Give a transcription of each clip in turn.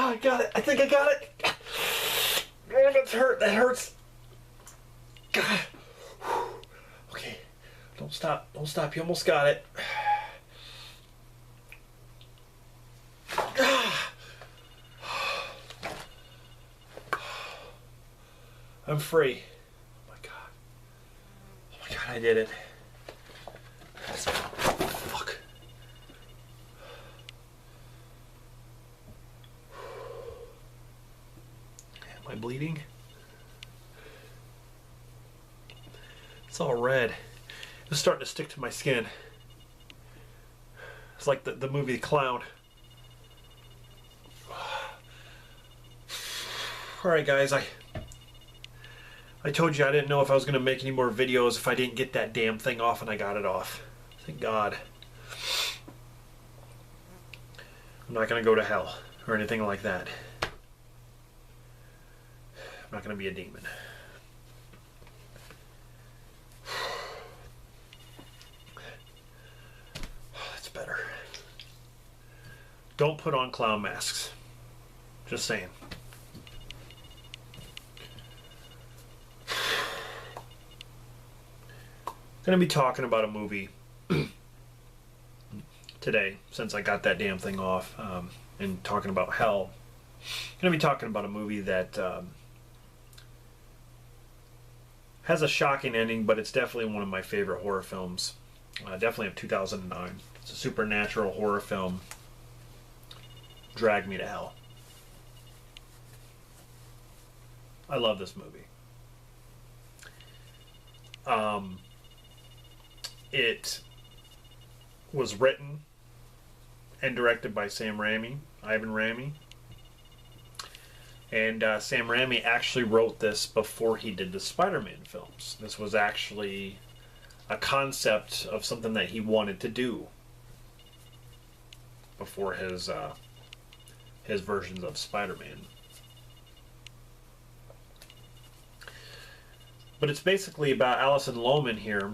I got it. I think I got it. Oh, that's hurt. That hurts. God. Okay. Don't stop. Don't stop. You almost got it. I'm free. Oh my God. Oh my God, I did it. Fuck. Am I bleeding? It's all red. It's starting to stick to my skin. It's like the movie Clown. Alright guys, I told you I didn't know if I was going to make any more videos if I didn't get that damn thing off, and I got it off. Thank God. I'm not going to go to hell or anything like that. I'm not going to be a demon. That's better. Don't put on clown masks. Just saying. Going to be talking about a movie today, since I got that damn thing off, and talking about hell. Going to be talking about a movie that has a shocking ending, but it's definitely one of my favorite horror films. Definitely of 2009. It's a supernatural horror film. Drag Me to Hell. I love this movie. It was written and directed by Ivan Raimi. And Sam Raimi actually wrote this before he did the Spider-Man films. This was actually a concept of something that he wanted to do before his versions of Spider-Man. But it's basically about Alison Lohman here,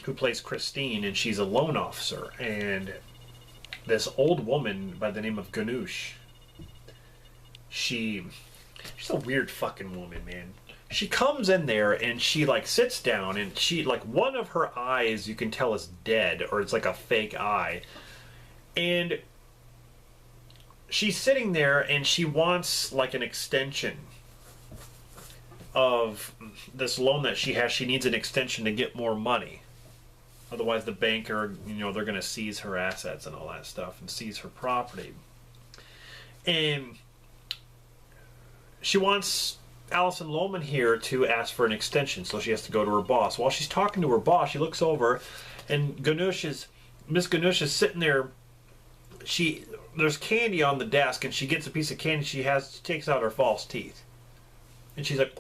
who plays Christine, and she's a loan officer, and this old woman by the name of Ganush, she's a weird fucking woman, man. She comes in there and she like sits down, and she like, one of her eyes you can tell is dead, or it's like a fake eye, and she's sitting there and she wants like an extension of this loan that she has. She needs an extension to get more money. Otherwise, the banker, they're going to seize her assets and all that stuff, and seize her property. And she wants Alison Lohman here to ask for an extension, so she has to go to her boss. While she's talking to her boss, she looks over, and Miss Ganush is sitting there. There's candy on the desk, and she gets a piece of candy. She takes out her false teeth, and she's like.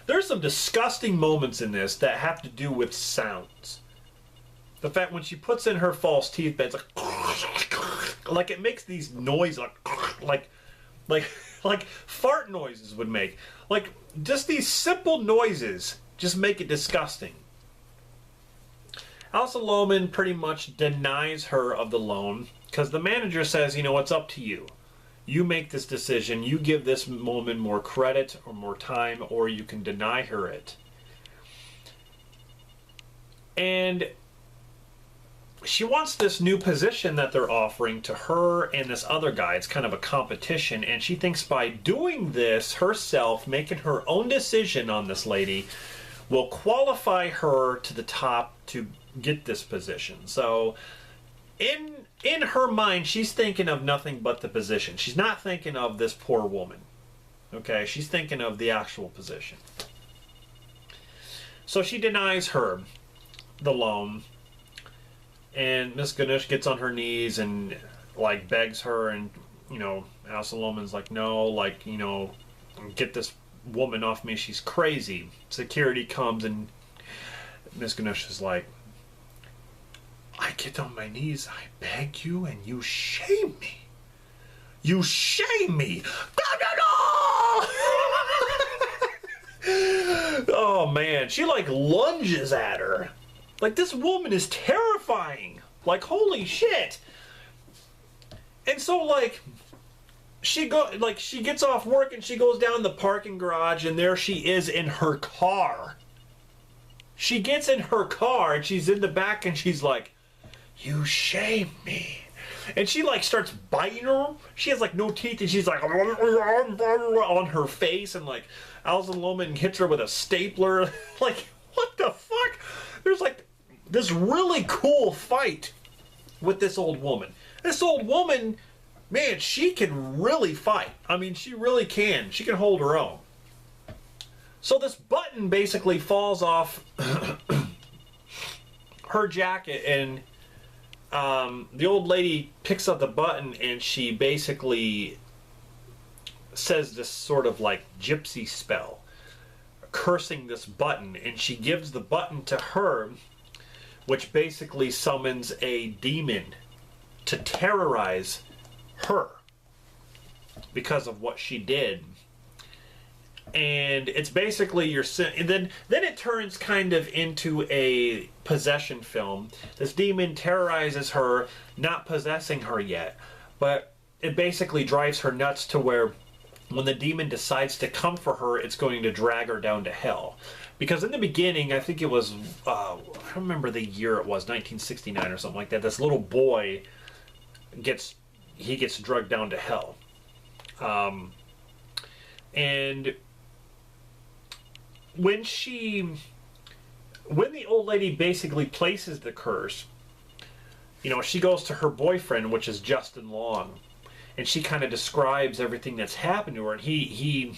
There's some disgusting moments in this that have to do with sounds. The fact when she puts in her false teeth, it's like it makes these noises like fart noises would make. Like just these simple noises just make it disgusting. Alison Lohman pretty much denies her of the loan because the manager says, it's up to you. You make this decision. You give this woman more credit or more time, or you can deny her it. And she wants this new position that they're offering to her and this other guy. It's kind of a competition, and she thinks by doing this herself, making her own decision on this lady, will qualify her to the top to get this position. So in her mind, she's thinking of nothing but the position. She's not thinking of this poor woman. Okay, she's thinking of the actual position. So she denies her the loan, and Miss Ganush gets on her knees and like begs her, and Alison Lohman's like, no, get this woman off me. She's crazy. Security comes, and Miss Ganush is like, I get on my knees, I beg you, and you shame me. You shame me. Oh man, she like lunges at her. Like, this woman is terrifying. Like, holy shit. And so, like, she gets off work and she goes down the parking garage, and there she is in her car. She gets in her car and she's in the back and she's like, "You shamed me." And she like starts biting her. She has like no teeth and she's like on her face, and like Alison Lohman hits her with a stapler. Like, what the fuck? There's like this really cool fight with this old woman. This old woman, man, she can really fight. I mean, she really can. She can hold her own. So this button basically falls off her jacket, and the old lady picks up the button and she basically says this sort of like gypsy spell, cursing this button, and she gives the button to her, which basically summons a demon to terrorize her because of what she did. And it's basically your sin. And then it turns kind of into a possession film. This demon terrorizes her, not possessing her yet, but it basically drives her nuts to where when the demon decides to come for her, it's going to drag her down to hell. Because in the beginning, I think it was, I don't remember the year it was, 1969 or something like that, this little boy gets drugged down to hell. And when the old lady basically places the curse, you know, she goes to her boyfriend, which is Justin Long, and she kind of describes everything that's happened to her, and he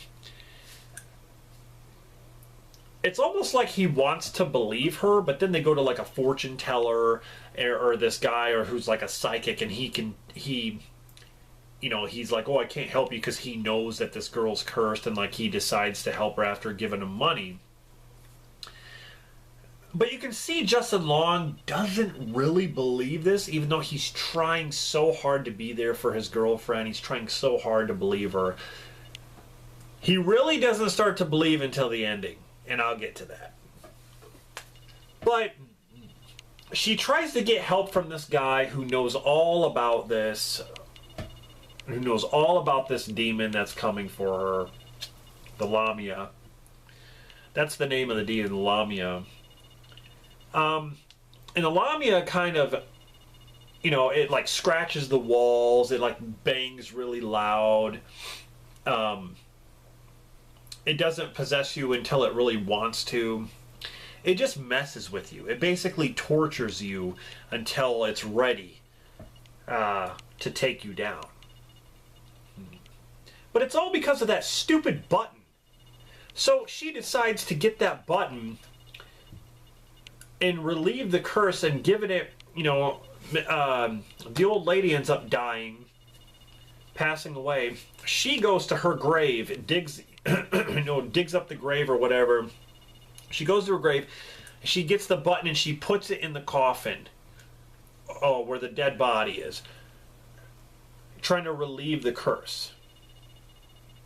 it's almost like he wants to believe her, but then they go to like a fortune teller or this guy or who's like a psychic, and he you know, he's like, "Oh, I can't help you," because he knows that this girl's cursed, and like he decides to help her after giving him money. But you can see Justin Long doesn't really believe this, even though he's trying so hard to be there for his girlfriend. He's trying so hard to believe her. He really doesn't start to believe until the ending, and I'll get to that. But she tries to get help from this guy who knows all about this, who knows all about this demon that's coming for her, the Lamia. That's the name of the demon, the Lamia. And the Lamia kind of, you know, it like scratches the walls, it like bangs really loud. It doesn't possess you until it really wants to. It just messes with you. It basically tortures you until it's ready to take you down. But it's all because of that stupid button. So she decides to get that button and relieve the curse and giving it, you know, the old lady ends up dying, passing away. She goes to her grave, digs up the grave or whatever. She goes to her grave, she gets the button and she puts it in the coffin, where the dead body is, trying to relieve the curse.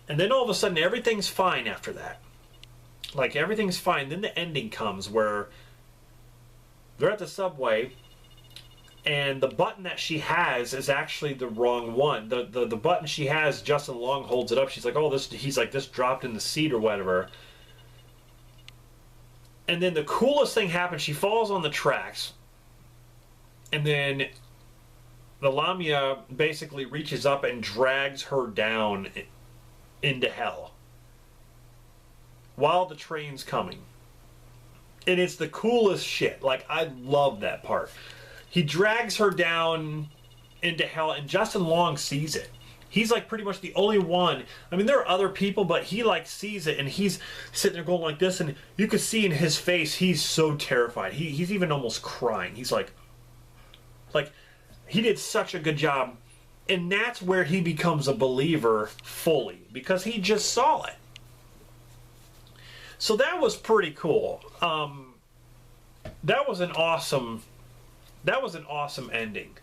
And then all of a sudden everything's fine after that. Like, everything's fine. Then the ending comes where they're at the subway and the button that she has is actually the wrong one. The button she has, Justin Long holds it up. She's like, "Oh, he's like, this dropped in the seat or whatever." And then the coolest thing happens. She falls on the tracks, and then the Lamia basically reaches up and drags her down into hell while the train's coming. And it's the coolest shit. Like, I love that part. He drags her down into hell, and Justin Long sees it. He's like pretty much the only one. I mean, there are other people, but he like sees it, and he's sitting there going like this, and you can see in his face he's so terrified. He's even almost crying. He's like he did such a good job. And that's where he becomes a believer fully, because he just saw it. So that was pretty cool. That was an awesome ending.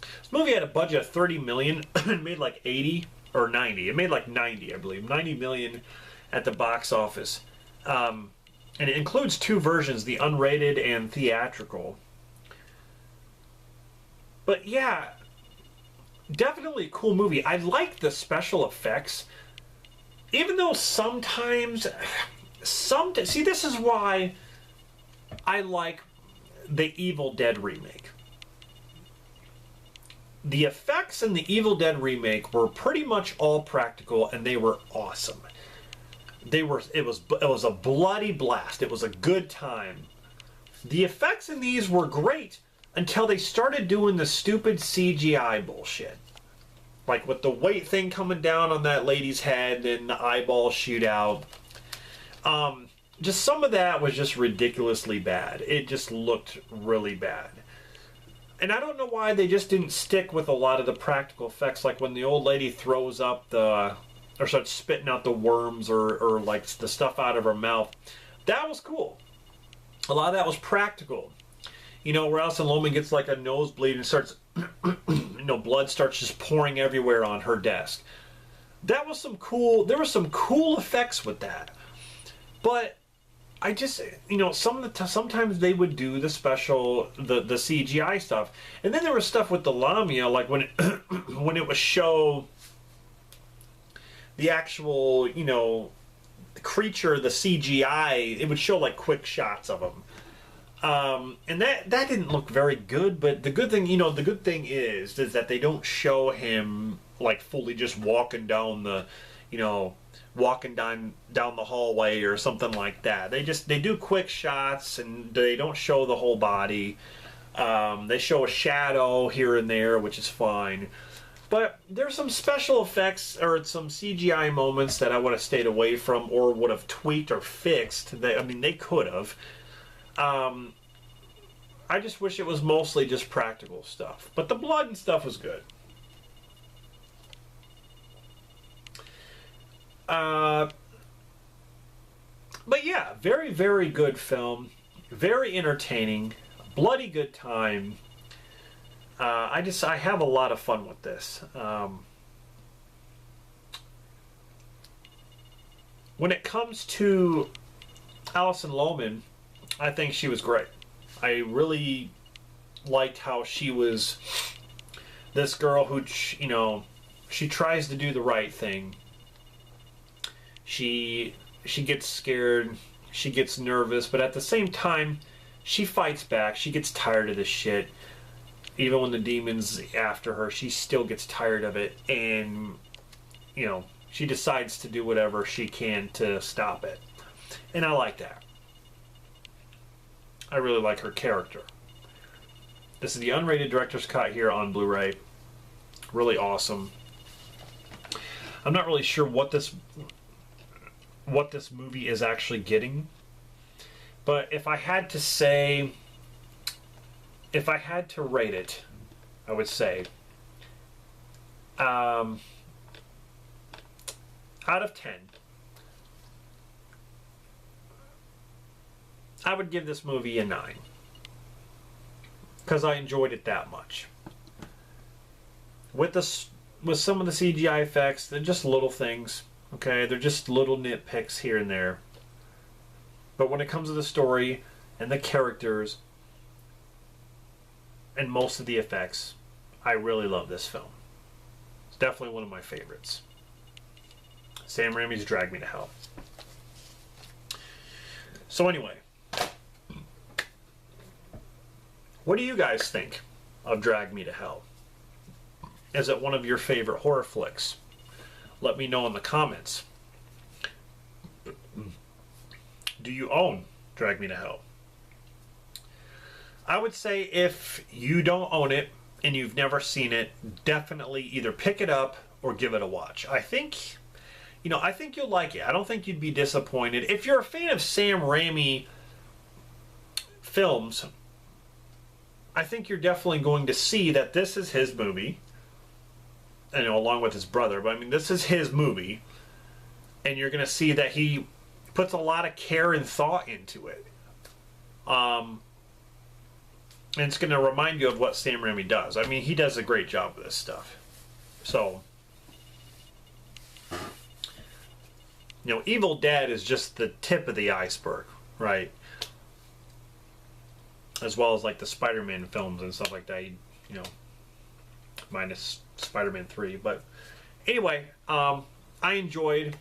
This movie had a budget of $30 million. It made like 80 or 90. It made like 90, I believe. 90 million at the box office. And it includes two versions, the unrated and theatrical. But yeah, definitely a cool movie. I like the special effects, even though sometimes, see, this is why I like the Evil Dead remake. The effects in the Evil Dead remake were pretty much all practical, and they were awesome. It was a bloody blast. It was a good time. The effects in these were great until they started doing the stupid CGI bullshit. Like with the weight thing coming down on that lady's head and the eyeball shoot out. Just some of that was just ridiculously bad. It just looked really bad. And I don't know why they just didn't stick with a lot of the practical effects, like when the old lady throws up or starts spitting out the worms or like the stuff out of her mouth. That was cool. A lot of that was practical. You know, where Alison Lohman gets like a nosebleed and starts, blood starts just pouring everywhere on her desk. That was some cool, there were some cool effects with that. But I just, sometimes they would do the special, the CGI stuff. And then there was stuff with the Lamia, like when when it would show the actual, the creature, the CGI, it would show like quick shots of them. And that didn't look very good, but the good thing, is that they don't show him like fully just walking down the, walking down the hallway or something like that. They do quick shots and they don't show the whole body. They show a shadow here and there, which is fine. But there's some special effects or some CGI moments that I would have stayed away from or would have tweaked or fixed. They could have. I just wish it was mostly just practical stuff. But the blood and stuff was good. But yeah, very, very good film. Very entertaining. Bloody good time. I have a lot of fun with this. When it comes to Alison Lohman, I think she was great. I really liked how she was this girl who, she tries to do the right thing. She gets scared, she gets nervous, but at the same time, she fights back. She gets tired of this shit. Even when the demon's after her, she still gets tired of it, and she decides to do whatever she can to stop it. And I like that. I really like her character. This is the unrated director's cut here on Blu-ray. Really awesome. I'm not really sure what this movie is actually getting, but if I had to rate it, I would say out of 10, I would give this movie a 9 because I enjoyed it that much. With some of the CGI effects, they're just little things. Okay, they're just little nitpicks here and there. But when it comes to the story and the characters and most of the effects, I really love this film. It's definitely one of my favorites. Sam Raimi's Drag Me to Hell. So anyway, what do you guys think of Drag Me to Hell? Is it one of your favorite horror flicks? Let me know in the comments. Do you own Drag Me to Hell? I would say if you don't own it and you've never seen it, definitely either pick it up or give it a watch. I think you'll like it. I don't think you'd be disappointed. If you're a fan of Sam Raimi films, I think you're definitely going to see that this is his movie. Along with his brother, but this is his movie, and you're going to see that he puts a lot of care and thought into it. And it's going to remind you of what Sam Raimi does. He does a great job with this stuff. So, Evil Dead is just the tip of the iceberg, right? As well as like the Spider-Man films and stuff like that, minus Spider-Man 3. But anyway, I enjoyed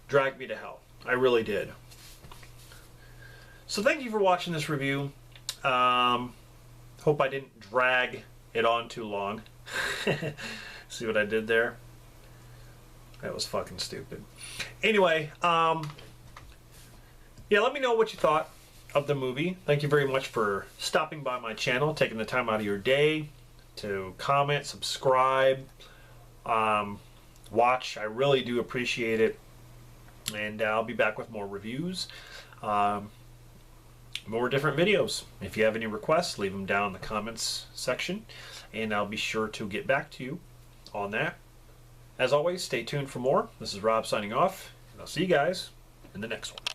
Drag Me to Hell. I really did. So thank you for watching this review. Hope I didn't drag it on too long. See what I did there? That was fucking stupid. Anyway, yeah, let me know what you thought of the movie. Thank you very much for stopping by my channel, taking the time out of your day to comment, subscribe, watch. I really do appreciate it. And I'll be back with more reviews, more different videos. If you have any requests, leave them down in the comments section, and I'll be sure to get back to you on that. As always, stay tuned for more. This is Rob signing off, and I'll see you guys in the next one.